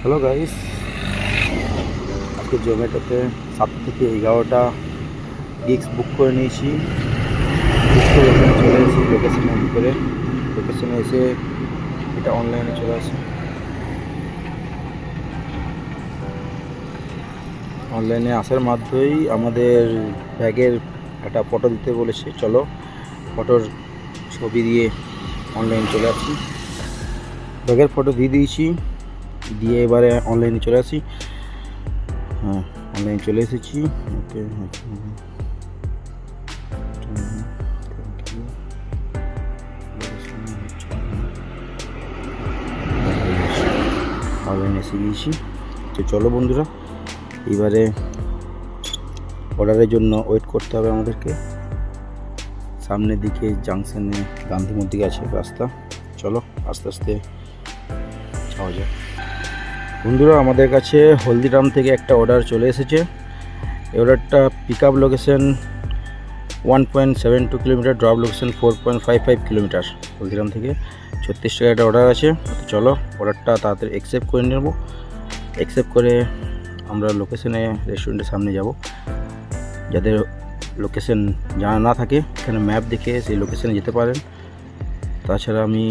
Hello guys, আজকে জোম্যাটোতে 7 থেকে 11টা gigs বুক করে নিয়েছি। বুক করে এখানে চলে এসেছি লোকেশনে করে। লোকেশনে এসে এটা অনলাইনে চলে আসে। অনলাইনে আসার মাধ্যমেই আমাদের ব্যাগের একটা ফটো দিতে বলেছে। চলো ফটোর ছবি দিয়ে অনলাইনে চলে আসি। ব্যাগের ফটো দিয়ে দিয়েছি, দিয়ে এবারে অনলাইনে চলে আসি। হ্যাঁ, অনলাইনে চলে এসেছি। ওকে, অনলাইনে এসে গিয়েছি। তো চলো বন্ধুরা, এবারে অর্ডারের জন্য ওয়েট করতে হবে আমাদেরকে। সামনের দিকে জাংশনে গান্ধী মন্দির আছে রাস্তা। চলো আস্তে আস্তে যাওয়া যায়। বন্ধুরা, আমাদের কাছে হলদিরাম থেকে একটা অর্ডার চলে এসেছে। এই অর্ডারটা pick up location 1.72 kilometre, drop location 4.55 kilometre. Haldiram থেকে 36 টাকা একটা অর্ডার আছে। তো চলো অর্ডারটা তাড়াতাড়ি অ্যাকসেপ্ট করে নেব। অ্যাকসেপ্ট করে আমরা লোকেশনে রেস্টুরেন্টের সামনে যাব। যাদের লোকেশন জানা না থাকে, এখানে ম্যাপ দেখে সেই লোকেশনে যেতে পারেন। তাছাড়া আমি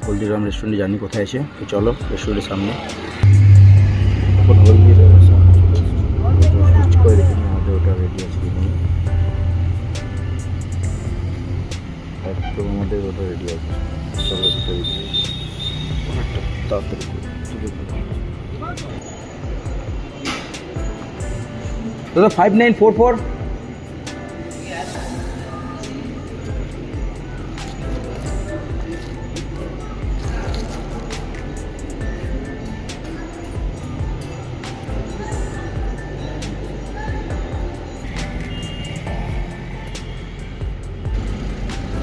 হলদিরাম রেস্টুরেন্টে জানি কোথায় আছে। তো চলো রেস্টুরেন্টের সামনে। এখন হলদিরামের সামনে টেস্ট করে দেখে নিই আমাদের ওটা রেডি আছে কি নেই। একদম আমাদের ওটা রেডি আছে। চলো ভিতরে গিয়ে অনেকটা তাড়াতাড়ি তুলে ফেলো। দাদা 5944।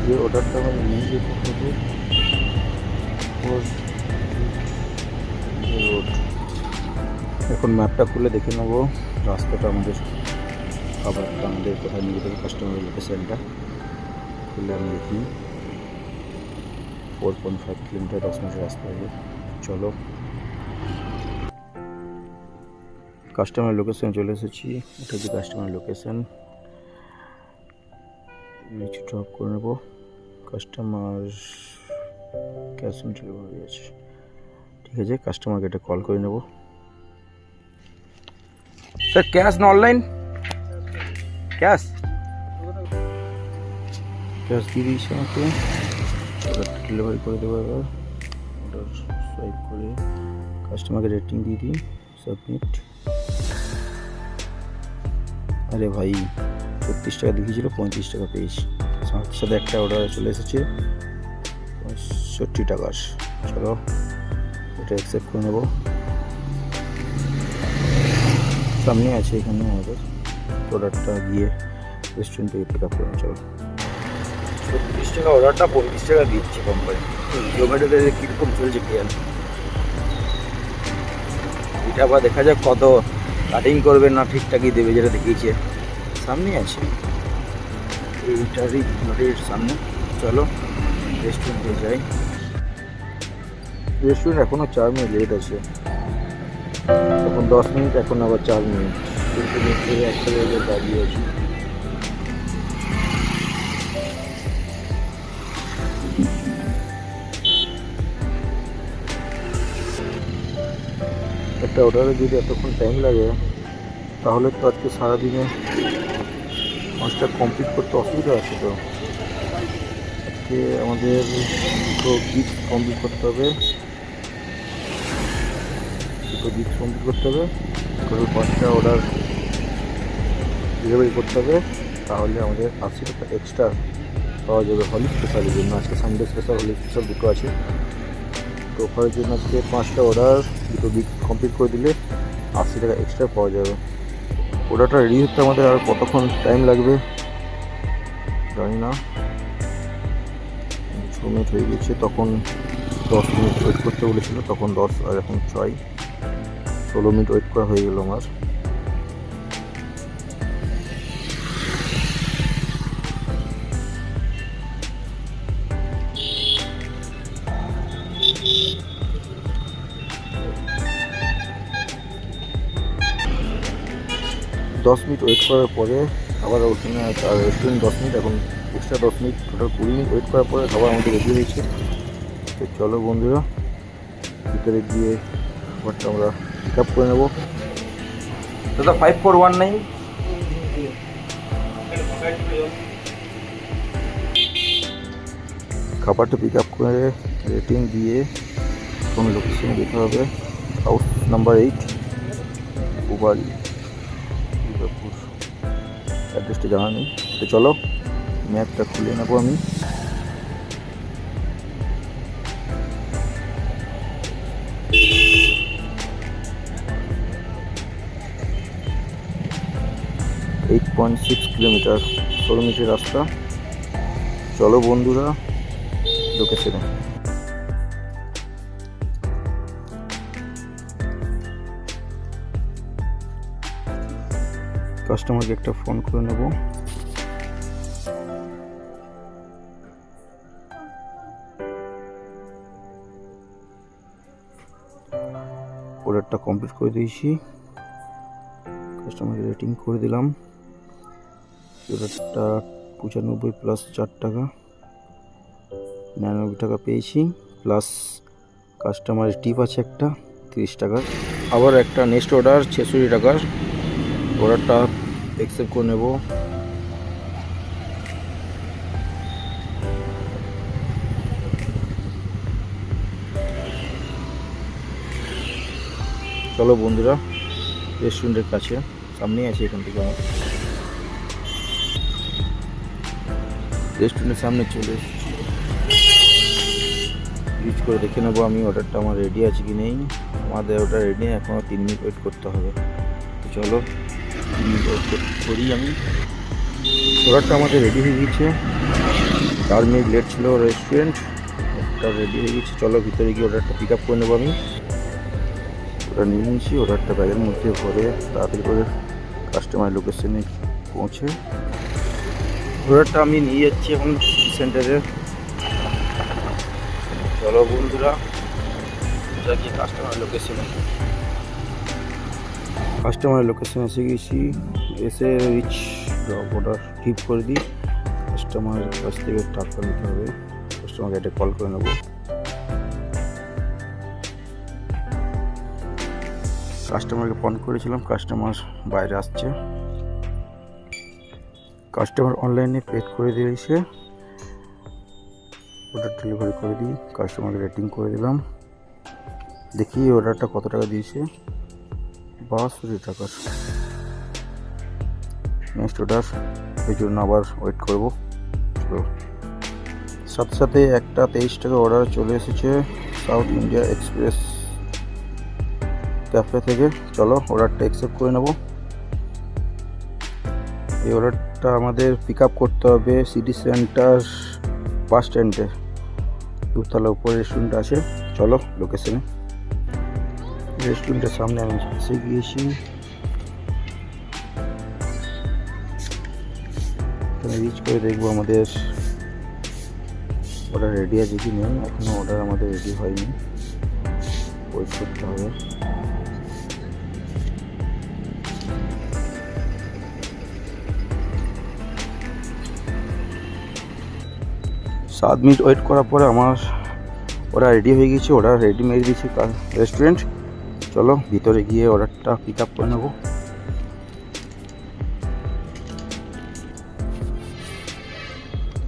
যে অর্ডারটা আমার নিয়ে যেতে হবে রোড। এখন ম্যাপটা খুলে দেখে নেবো রাস্তাটা আমাদের, খাবারটা আমাদের কোথায় নিয়ে যেতে হবে। কাস্টমার লোকেশনটা খুলে আমি দেখি। 4.5 কিলোমিটার, 10 মিনিটের রাস্তা আছে। চলো কাস্টমার লোকেশন চলে এসেছি। এটা হচ্ছে কাস্টমার লোকেশন। নিচে ড্রপ করে নেবো। কাস্টমার ক্যাশ অন ডেলিভারি আছে, ঠিক আছে। কাস্টমারকে এটা কল করে নেব। স্যার ক্যাশ না অনলাইন? ক্যাশ ক্যাশ দিয়ে দিয়েছি আমাকে। অর্ডারটা ডেলিভারি করে দেবো। এবার অর্ডার সোয়াইপ করে কাস্টমারকে রেটিং দিয়ে দিই, সাবমিট। আরে ভাই, 36 টাকা দেখিয়েছিল, 35 টাকা পেয়েছি। সাথে সাথে একটা অর্ডার চলে এসেছে 65 টাকার। চলো এটা অ্যাকসেপ্ট করে নেব। সামনে আছে এখানে আমাদের অর্ডারটা, গিয়ে রেস্টুরেন্ট থেকে পিক আপ করে। চলো 36 টাকা অর্ডারটা 35 টাকা দিচ্ছে কোম্পানি। জোম্যাটোতে কীরকম চলছে কে জানে। এটা আবার দেখা যাক কত কাটিং করবে না ঠিকঠাকই দেবে, যেটা দেখিয়েছে। সামনে আছে এইটারই নদীর সামনে। চলো রেস্টুরেন্টে যাই। রেস্টুরেন্ট এখনও 4 মিনিট লেট আছে। এখন 10 মিনিট, এখন আবার 4 মিনিট। 2 মিনিট থেকে একটা জায়গায় দাঁড়িয়ে আছি। একটা অর্ডারে যদি এতক্ষণ টাইম লাগে, তাহলে তো আজকে সারাদিনে কাজটা কমপ্লিট করতে অসুবিধা আছে। তো আজকে আমাদের দুটো গিফট কমপ্লিট করতে হবে। টোটাল 5টা অর্ডার ডেলিভারি করতে হবে। তাহলে আমাদের 80 টাকা এক্সট্রা পাওয়া যাবে হলি স্পেশালের জন্য। আজকে সানডে স্পেশাল, হলি স্পেশাল দুটো আছে। তো অফারের জন্য আজকে 5টা অর্ডার দুটো গিফট কমপ্লিট করে দিলে 80 টাকা এক্সট্রা পাওয়া যাবে। অর্ডারটা রেডি হতে আমাদের আর কতক্ষণ টাইম লাগবে জানি না। 6 মিনিট হয়ে গেছে, তখন 10 মিনিট ওয়েট করতে বলেছিল, তখন 10 আর এখন 16 মিনিট ওয়েট করা হয়ে গেল আমার। 10 মিনিট ওয়েট করার পরে আবার ওখানে রেস্টুরেন্ট 10 মিনিট, এখন extra 10 minute, total 20 minute wait করার পরে খাবার আমাদের রেডি হয়েছে। তো চলো বন্ধুরা, ভিতরে গিয়ে খাবারটা আমরা পিক আপ করে নেবো। দাদা 5419 খাবারটা পিক আপ করে রেটিং দিয়ে কোন লোকেশনে যেতে হবে। হাউস নাম্বার 8, উবারি, দুর্গাপুর। অ্যাড্রেসটা জানা নেই। তো চলো ম্যাপটা খুলে নেবো আমি। এইট 8.6 কিলোমিটার, 16 মিনিটের রাস্তা। চলো বন্ধুরা লোকেশনে। কাস্টমারকে একটা ফোন করে নেব। অর্ডারটা কমপ্লিট করে দিয়েছি, কাস্টমারকে রেটিং করে দিলাম। অর্ডারটা 95 প্লাস 4 টাকা, 99 টাকা পেয়েছি, প্লাস কাস্টমারের টিপ আছে একটা 30 টাকার। আবার একটা নেক্সট অর্ডার 66 টাকার, অর্ডারটা অ্যাকসেপ্ট করে নেব। চলো বন্ধুরা, রেস্টুরেন্টের কাছে সামনেই আছে, এখান থেকে আমার রেস্টুরেন্টের সামনে চলে এসেছি। ইউজ করে দেখে নেবো আমি অর্ডারটা আমার রেডি আছে কি নেই। আমাদের অর্ডার রেডি নেই, এখনও 3 মিনিট ওয়েট করতে হবে। তো চলো 3 মিনিট ওয়েট করি আমি। অর্ডারটা আমাদের রেডি হয়ে গেছে, 4 মিনিট লেট ছিল রেস্টুরেন্ট, অর্ডারটা রেডি হয়ে গেছে। চলো ভিতরে গিয়ে অর্ডারটা পিক আপ করে নেবো আমি। অর্ডার নিয়ে নিয়েছি, অর্ডারটা ব্যাগের মধ্যে ভরে তাড়াতাড়ি করে কাস্টমার লোকেশনে পৌঁছে অর্ডারটা আমি নিয়ে যাচ্ছি এখন সেন্টারে। চলো বন্ধুরা যাচ্ছি কাস্টমার লোকেশনে। কাস্টমারের লোকেশনে এসে গেছি, এসে রিচ অর্ডার টিপ করে দিই। কাস্টমারের কাছ থেকে টাকা নিতে হবে, কাস্টমারকে একটা কল করে নেবো। কাস্টমারকে ফোন করেছিলাম, কাস্টমার বাইরে আসছে। কাস্টমার অনলাইনে পে করে দিয়েছে, অর্ডার ডেলিভারি করে দিই। কাস্টমারকে রেটিং করে দিলাম, দেখি অর্ডারটা কত টাকা দিয়েছে। 62 টাকার। নেক্সট অর্ডার, এই জন্য আবার ওয়েট করবো। সাথে সাথে একটা 23 টাকা অর্ডার চলে এসেছে সাউথ ইন্ডিয়া এক্সপ্রেস ক্যাফে থেকে। চলো অর্ডারটা অ্যাকসেপ্ট করে নেব। এই অর্ডারটা আমাদের পিক আপ করতে হবে সিটি সেন্টার বাস স্ট্যান্ডে, 2 তলা উপরে রেস্টুরেন্ট আছে। চলো লোকেশনে। রেস্টুরেন্টের সামনে আমি এসে গিয়েছি, রিচ করে দেখবো আমাদের অর্ডার রেডি আছে কি নেই। এখনো অর্ডার আমাদের রেডি হয়নি, ওয়েট করতে হবে। সাত মিনিট ওয়েট করার পরে আমার অর্ডার রেডি হয়ে গেছে, অর্ডার রেডি মেরে দিয়েছি রেস্টুরেন্ট। চলো ভিতরে গিয়ে অর্ডারটা পিক আপ করে নেবো।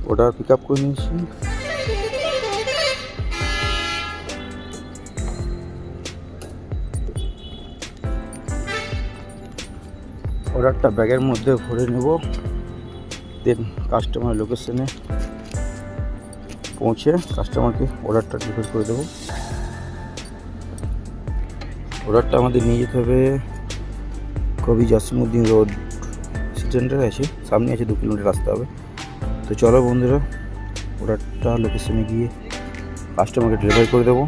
অর্ডার পিক আপ করে নিয়েছি। অর্ডারটা ব্যাগের মধ্যে ভরে নেব, দেন কাস্টমার লোকেশনে পৌঁছে কাস্টমারকে অর্ডারটা ডেলিভারি করে দেবো। অর্ডারটা আমাদের নিয়ে যেতে হবে কবি জাসিমউদ্দিন রোড সেন্টার আছে, সামনে আছে, 2 কিলোমিটার রাস্তা হবে। তো চলো বন্ধুরা অর্ডারটা লোকেশনে গিয়ে কাস্টমারকে ডেলিভারি করে দেবো।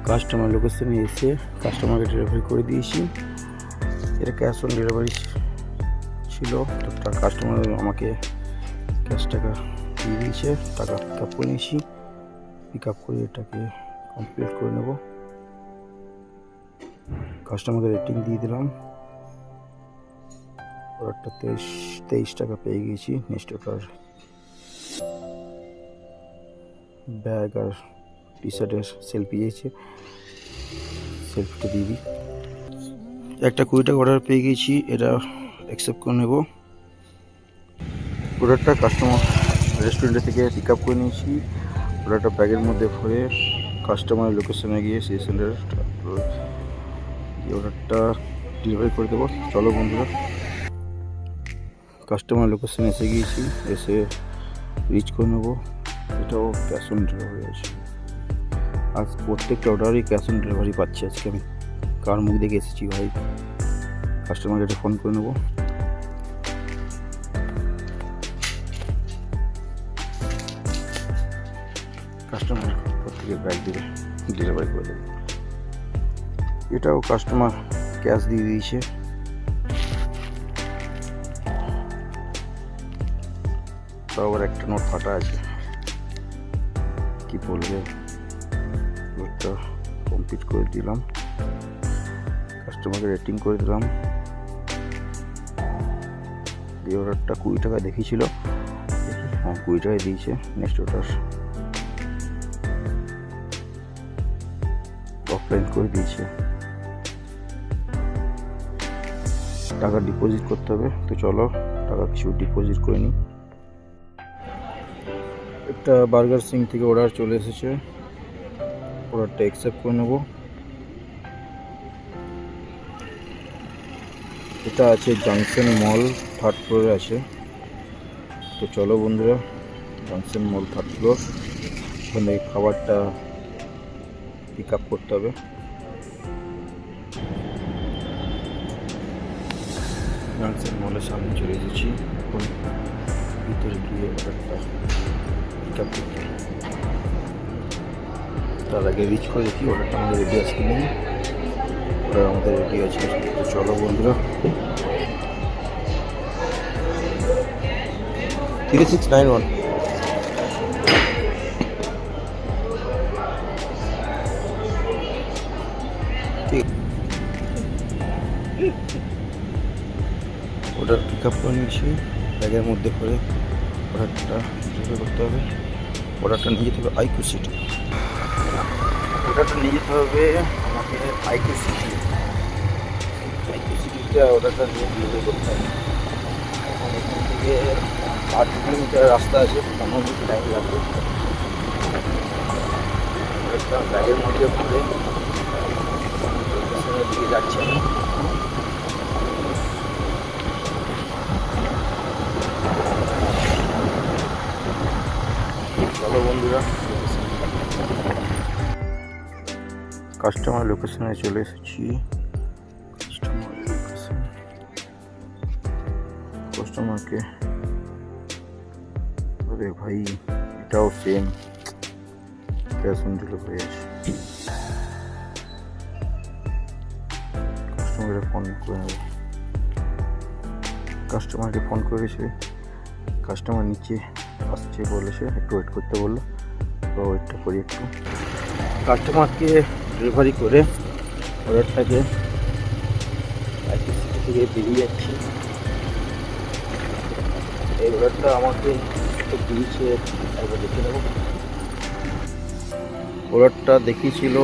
কাস্টমার লোকেশনে এসে কাস্টমারকে ডেলিভারি করে দিয়েছি। এটা ক্যাশ অন ডেলিভারি ছিল, তো কাস্টমার আমাকে ক্যাশ টাকা দিয়ে দিয়েছে, টাকা পিক আপ করে নিয়েছি। পিক আপ করে এটাকে কমপ্লিট করে নেব। কাস্টমারকে রেটিং দিয়ে দিলাম, অর্ডারটা 23 টাকা পেয়ে গিয়েছি। নেক্সট অর্ডার ব্যাগ আর টি শার্টের সেলফি দিয়েছে, সেলফিটা দিয়ে দিই। একটা 20 টাকা অর্ডার পেয়ে গিয়েছি, এটা অ্যাকসেপ্ট করে নেব। প্রোডাক্টটা কাস্টমার রেস্টুরেন্ট থেকে পিক আপ করে নিয়েছি। প্রোডাক্টটা ব্যাগের মধ্যে ভরে কাস্টমারের লোকেশনে গিয়ে সেই সেন্টারে অর্ডারটা ডেলিভারি করে দেবো। চলো বন্ধুরা, কাস্টমার লোকেশনে এসে গিয়েছি, এসে রিচ করে নেবো। এটাও ক্যাশ অন ডেলিভারি আছে। আজ প্রত্যেকটা অর্ডারই ক্যাশ অন ডেলিভারি পাচ্ছি। আজকে আমি কার মুখ দেখে এসেছি ভাই, কাস্টমারকে একটা ফোন করে নেবো। কাস্টমার প্রত্যেকের ব্যাগ দিয়ে ডেলিভারি করে দেবো। এটাও কাস্টমার ক্যাশ দিয়ে দিয়েছে। তাও আবার একটা নোট ফাটা আছে, কি বলবে। নোটটা কমপ্লিট করে দিলাম, কাস্টমারকে রেটিং করে দিলাম। এই অর্ডারটা 20 টাকা দেখিয়েছিল, হ্যাঁ 20 টাকায় দিয়েছে। নেক্সট অর্ডার অফলাইন করে দিয়েছে। টাকা ডিপোজিট করতে হবে, তো চলো টাকা কিছু ডিপোজিট করে নিই। একটা বার্গার সিং থেকে অর্ডার চলে এসেছে, অর্ডারটা অ্যাকসেপ্ট করে নেব। এটা আছে জাংশন মল 3rd ফ্লোরে আছে। তো চলো বন্ধুরা, জাংশন মল 3rd ফ্লোর, ওখানে খাবারটা পিক আপ করতে হবে। জাংশন মলের সামনে চলে এসেছি, এখন ভিতরে গিয়ে অর্ডারটা পিক আপ করতে। তার আগে রিচ করে দেখি অর্ডারটা আমাদের রেডি আছে কি নেই। অর্ডার আমাদের রেডি আছে। তো চলো বন্ধুরা, 3691 ঠিক। অর্ডার পিক আপ করে নিয়েছি, ব্যাগের মধ্যে করে অর্ডারটা ডেলিভারি করতে হবে। অর্ডারটা নিয়ে যেতে হবে আইকিউ সিটি। অর্ডারটা নিয়ে যেতে হবে আমাকে আইকিউ সিটি। আইকিউ সিটিটা অর্ডারটা নিয়ে ডেলিভারি করতে হবে। এখন এখান থেকে 8 কিলোমিটার রাস্তা আছে, 15 মিনিট টাইম লাগবে। অর্ডারটা ব্যাগের মধ্যে ভরে লোকেশনের দিকে যাচ্ছে আমি। চলো বন্ধুরা, কাস্টমার লোকেশনে চলে এসেছি। কাস্টমারকে আরে ভাই, এটাও সেম ক্যাশ অন ডেলিভারি আছে। কাস্টমারকে ফোন করে নেব। কাস্টমারকে ফোন করেছে, কাস্টমার নিচে আসছে বলেছে, একটু ওয়েট করতে বললো, তো ওয়েটটা করি একটু। কাস্টমারকে ডেলিভারি করে অর্ডারটাকে আইকিউ সিটি থেকে বেরিয়ে যাচ্ছি। এই অর্ডারটা আমাকে দিয়েছে, একবার দেখে নেব। অর্ডারটা দেখিয়েছিল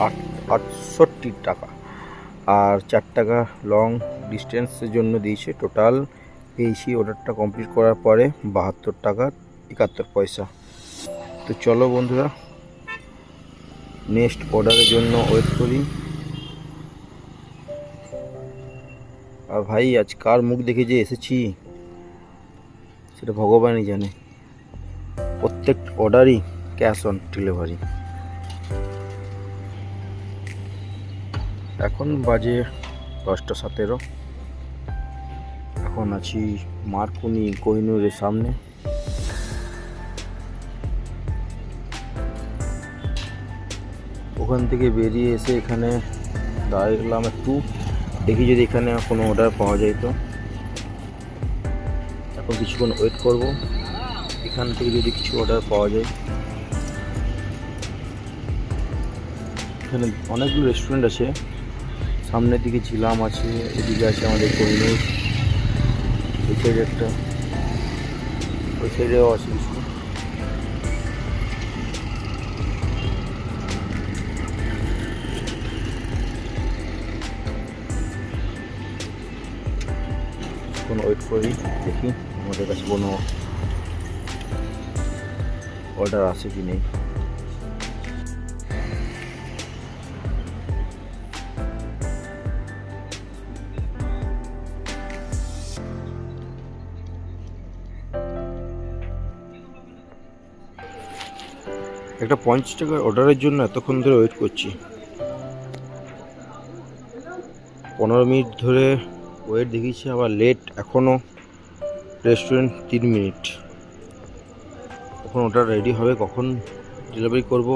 68 টাকা, আর 4 টাকা লং ডিস্টেন্সের জন্য দিয়েছে। টোটাল পেয়েছি অর্ডারটা কমপ্লিট করার পরে 72 টাকা 71 পয়সা। তো চলো বন্ধুরা, নেক্সট অর্ডারের জন্য ওয়েট করি। আর ভাই, আজ কার মুখ দেখে যে এসেছি সেটা ভগবানই জানে। প্রত্যেক অর্ডারই ক্যাশ অন ডেলিভারি। এখন বাজে 10টা 17। এখন আছি মার্কুনি কোহিনুরের সামনে। ওখান থেকে বেরিয়ে এসে এখানে দাঁড়ালাম একটু, দেখি যদি এখানে কোনো অর্ডার পাওয়া যায়। তো এখন কিছুক্ষণ ওয়েট করব, এখান থেকে যদি কিছু অর্ডার পাওয়া যায়। এখানে অনেকগুলো রেস্টুরেন্ট আছে, সামনের দিকে ঝিলাম আছে, এদিকে আছে আমাদের কোহিনুর, এই সাইডে একটা, ওই সাইডেও আছে কিছু। কোনো ওয়েট করি, দেখি আমাদের কাছে কোনো অর্ডার আছে কি নেই। একটা 50 টাকার অর্ডারের জন্য এতক্ষণ ধরে ওয়েট করছি, 15 মিনিট ধরে ওয়েট দেখিয়েছি, আবার লেট এখনও রেস্টুরেন্ট 3 মিনিট। কখন অর্ডার রেডি হবে, কখন ডেলিভারি করব।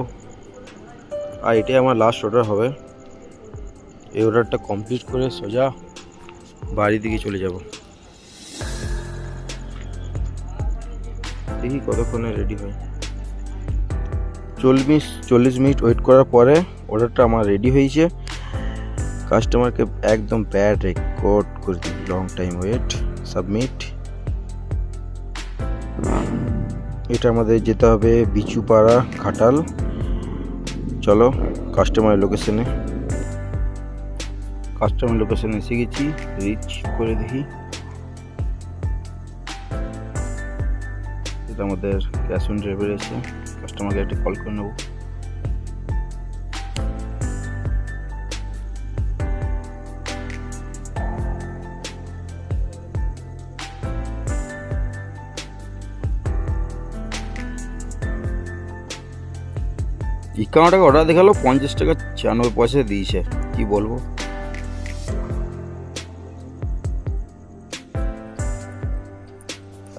আর এটাই আমার লাস্ট অর্ডার হবে। এই অর্ডারটা কমপ্লিট করে সোজা বাড়ির দিকে চলে যাব। দেখি কতক্ষণে রেডি হয়। 40 মিনিট ওয়েট করার পরে অর্ডারটা আমার রেডি হয়েছে। কাস্টমারকে একদম ব্যাড রেকর্ড করে দিই, লং টাইম ওয়েট, সাবমিট। এটা আমাদের যেতে হবে বিচুপাড়া, ঘাটাল। চলো কাস্টমারের লোকেশনে এসে গেছি, রিচ করে দেখি। এটা আমাদের ক্যাশ অন ডেলিভারি আছে, কাস্টমারকে একটা কল করে নেব। 51 টাকা অর্ডার দেখালো, 50 টাকা 96 পয়সা দিয়েছে, কি বলবো।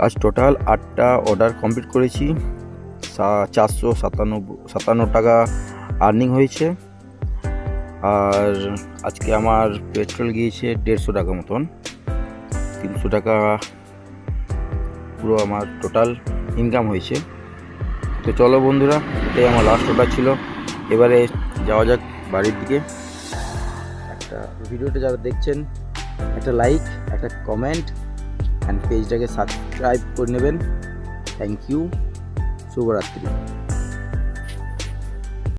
আজ টোটাল 8টা অর্ডার কমপ্লিট করেছি, 457 টাকা আর্নিং হয়েছে। আর আজকে আমার পেট্রোল গিয়েছে 150 টাকা মতন, 300 টাকা পুরো আমার টোটাল ইনকাম হয়েছে। তো চলো বন্ধুরা, এটাই আমার লাস্ট অর্ডার ছিল। এবারে যাওয়া যাক বাড়ির দিকে। একটা ভিডিওটা যারা দেখছেন, একটা লাইক, একটা কমেন্ট অ্যান্ড পেজটাকে সাবস্ক্রাইব করে নেবেন। থ্যাংক ইউ, শুভরাত্রি।